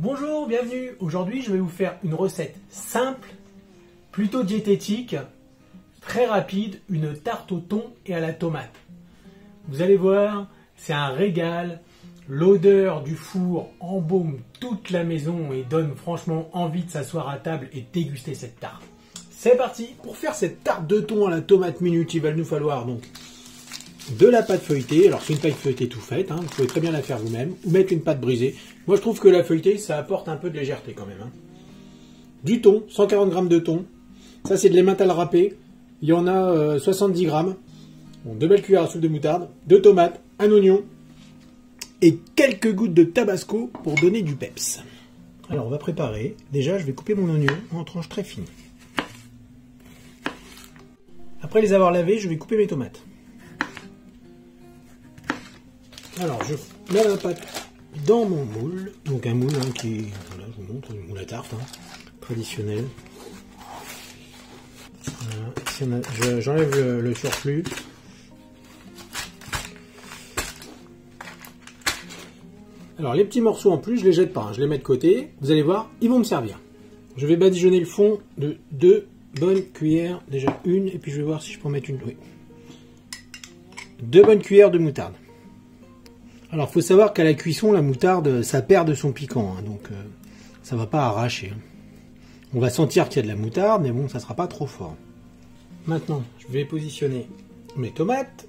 Bonjour, bienvenue. Aujourd'hui, je vais vous faire une recette simple, plutôt diététique, très rapide, une tarte au thon et à la tomate. Vous allez voir, c'est un régal. L'odeur du four embaume toute la maison et donne franchement envie de s'asseoir à table et déguster cette tarte. C'est parti. Pour faire cette tarte de thon à la tomate minute, il va nous falloir donc de la pâte feuilletée. Alors c'est une pâte feuilletée tout faite, vous pouvez très bien la faire vous-même, ou mettre une pâte brisée. Moi je trouve que la feuilletée, ça apporte un peu de légèreté quand même. Du thon, 140 g de thon. Ça c'est de l'emmental râpé. Il y en a 70 g. Bon, 2 belles cuillères à soupe de moutarde, 2 tomates, un oignon et quelques gouttes de tabasco pour donner du peps. Alors on va préparer. Déjà je vais couper mon oignon en tranches très fines. Après les avoir lavés, je vais couper mes tomates. Alors je mets la pâte dans mon moule, donc un moule qui, voilà, je vous montre, un moule à tarte traditionnel. Voilà. J'enlève le surplus. Alors les petits morceaux en plus, je les jette pas, je les mets de côté. Vous allez voir, ils vont me servir. Je vais badigeonner le fond de 2 bonnes cuillères, déjà une, et puis je vais voir si je peux en mettre une. Oui. 2 bonnes cuillères de moutarde. Alors, il faut savoir qu'à la cuisson, la moutarde, ça perd de son piquant, donc ça va pas arracher. On va sentir qu'il y a de la moutarde, mais bon, ça sera pas trop fort. Maintenant, je vais positionner mes tomates.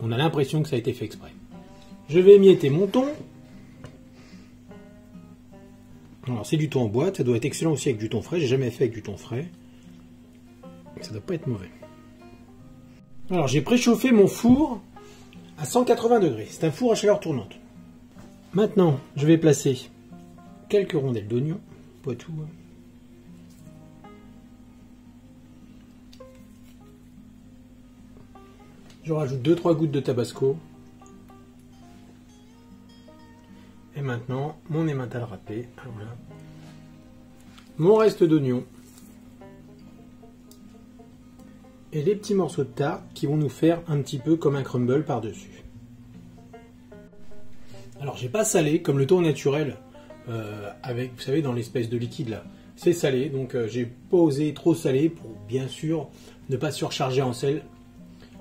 On a l'impression que ça a été fait exprès. Je vais émietter mon thon. Alors, c'est du thon en boîte, ça doit être excellent aussi avec du thon frais. J'ai jamais fait avec du thon frais. Ça doit pas être mauvais. Alors j'ai préchauffé mon four à 180 degrés. C'est un four à chaleur tournante. Maintenant, je vais placer quelques rondelles d'oignon, pas tout. Je rajoute 2-3 gouttes de tabasco. Et maintenant, mon emmental râpé. Voilà. Mon reste d'oignon. Et les petits morceaux de tarte qui vont nous faire un petit peu comme un crumble par-dessus. Alors j'ai pas salé comme le thon naturel avec, vous savez, dans l'espèce de liquide là. C'est salé, donc j'ai pas osé trop saler pour bien sûr ne pas surcharger en sel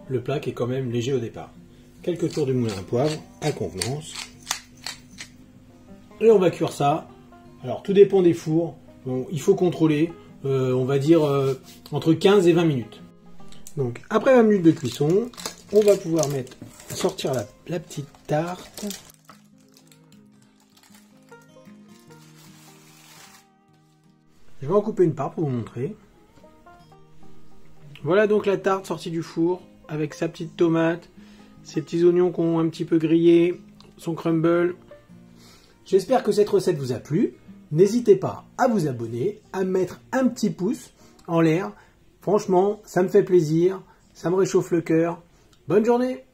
le plat qui est quand même léger au départ. Quelques tours de moulin à poivre à convenance. Et on va cuire ça. Alors tout dépend des fours. Bon, il faut contrôler, on va dire entre 15 et 20 minutes. Donc, après 20 minutes de cuisson, on va pouvoir sortir la petite tarte. Je vais en couper une part pour vous montrer. Voilà donc la tarte sortie du four avec sa petite tomate, ses petits oignons qui ont un petit peu grillé, son crumble. J'espère que cette recette vous a plu. N'hésitez pas à vous abonner, à mettre un petit pouce en l'air. Franchement, ça me fait plaisir, ça me réchauffe le cœur. Bonne journée!